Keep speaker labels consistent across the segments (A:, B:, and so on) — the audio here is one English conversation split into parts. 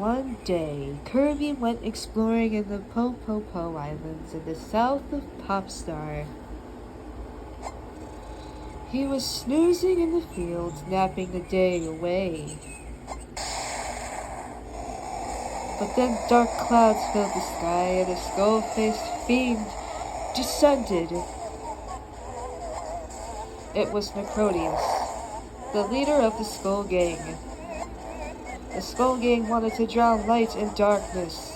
A: One day, Kirby went exploring in the Po Islands in the south of Popstar. He was snoozing in the fields, napping the day away. But then dark clouds filled the sky, and a skull-faced fiend descended. It was Necrodius, the leader of the Skull Gang. The Skull Gang wanted to drown light in darkness.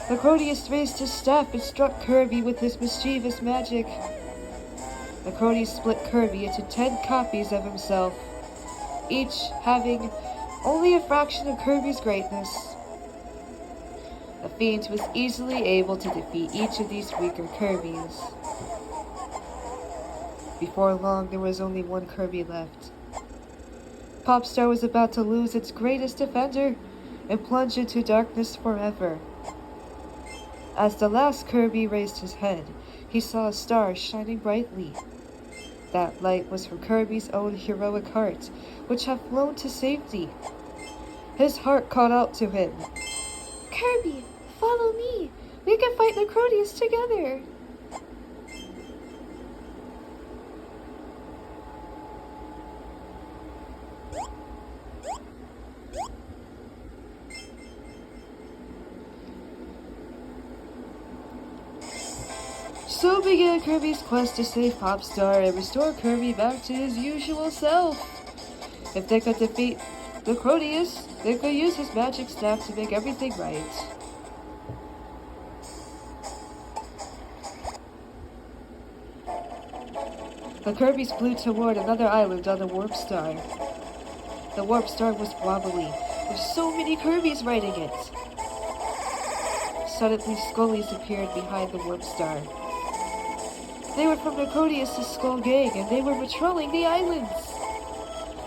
A: Necrodius raised his staff and struck Kirby with his mischievous magic. Necrodius split Kirby into 10 copies of himself, each having only a fraction of Kirby's greatness. The Fiend was easily able to defeat each of these weaker Kirbys. Before long, there was only one Kirby left. Popstar was about to lose its greatest defender and plunge into darkness forever. As the last Kirby raised his head, he saw a star shining brightly. That light was from Kirby's own heroic heart, which had flown to safety. His heart called out to him.
B: Kirby, follow me. We can fight Necrodius together.
A: So began Kirby's quest to save Popstar and restore Kirby back to his usual self. If they could defeat Necrodius, they could use his magic staff to make everything right. The Kirbys flew toward another island on the Warp Star. The Warp Star was wobbly, with so many Kirbys riding it. Suddenly, Scullies appeared behind the Warp Star. They were from Necrodius' Skull Gang, and they were patrolling the islands.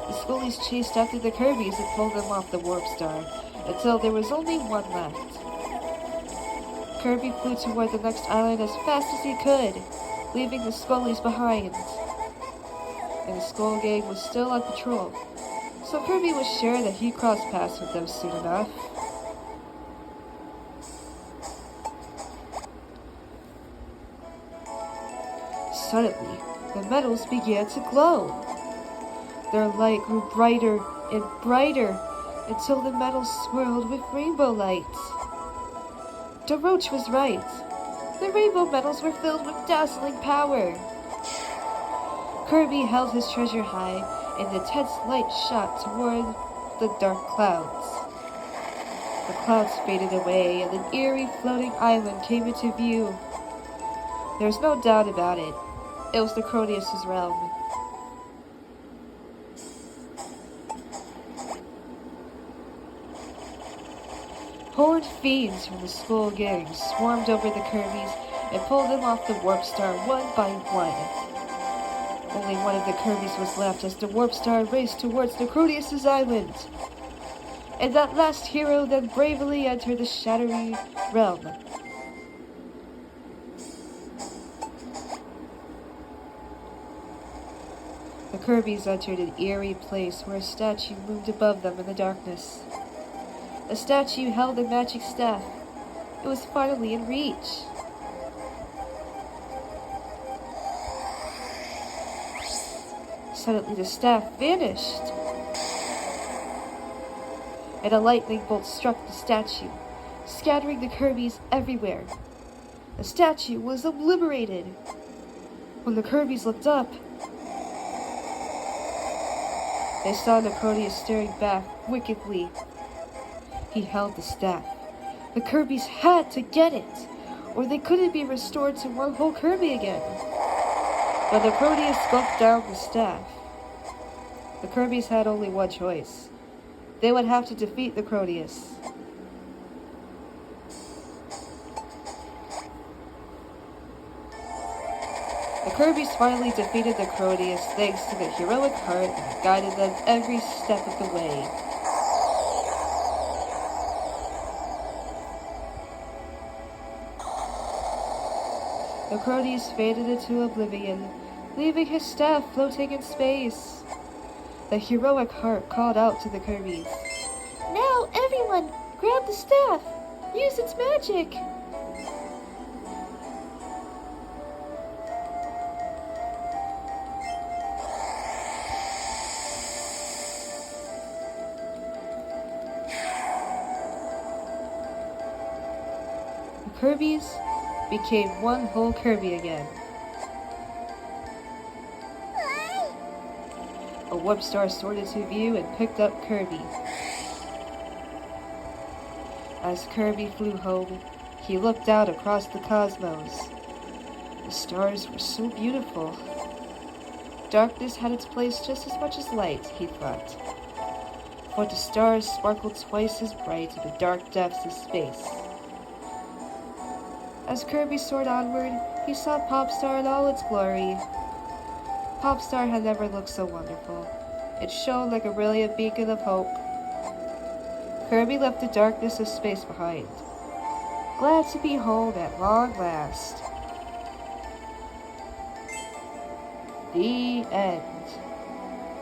A: The Scullies chased after the Kirbys and pulled them off the Warp Star, until there was only one left. Kirby flew toward the next island as fast as he could, leaving the Scullies behind. And the Skull Gang was still on patrol, so Kirby was sure that he'd cross paths with them soon enough. Suddenly, the metals began to glow. Their light grew brighter and brighter until the metals swirled with rainbow light. DeRoach was right. The rainbow metals were filled with dazzling power. Kirby held his treasure high, and the tense light shot toward the dark clouds. The clouds faded away, and an eerie floating island came into view. There was no doubt about it. It was Necrodius' realm. Horned fiends from the Skull Gang swarmed over the Kirbys and pulled them off the Warp Star one by one. Only one of the Kirbys was left as the Warp Star raced towards Necrodius' island. And that last hero then bravely entered the shadowy realm. The Kirbys entered an eerie place where a statue moved above them in the darkness. The statue held a magic staff. It was finally in reach. Suddenly the staff vanished, and a lightning bolt struck the statue, scattering the Kirbys everywhere. The statue was obliterated. When the Kirbys looked up, they saw Necrodius staring back wickedly. He held the staff. The Kirbys had to get it, or they couldn't be restored to one whole Kirby again. But Necrodius gulped down the staff. The Kirbys had only one choice. They would have to defeat Necrodius. The Kirbys finally defeated Necrodius thanks to the heroic heart that guided them every step of the way. Necrodius faded into oblivion, leaving his staff floating in space. The heroic heart called out to the Kirbys.
B: Now, everyone, grab the staff. Use its magic.
A: The Kirbys became one whole Kirby again. A warp star soared into view and picked up Kirby. As Kirby flew home, he looked out across the cosmos. The stars were so beautiful. Darkness had its place just as much as light, he thought. For the stars sparkled twice as bright in the dark depths of space. As Kirby soared onward, he saw Popstar in all its glory. Popstar had never looked so wonderful. It shone like a brilliant beacon of hope. Kirby left the darkness of space behind, glad to be home at long last. The end.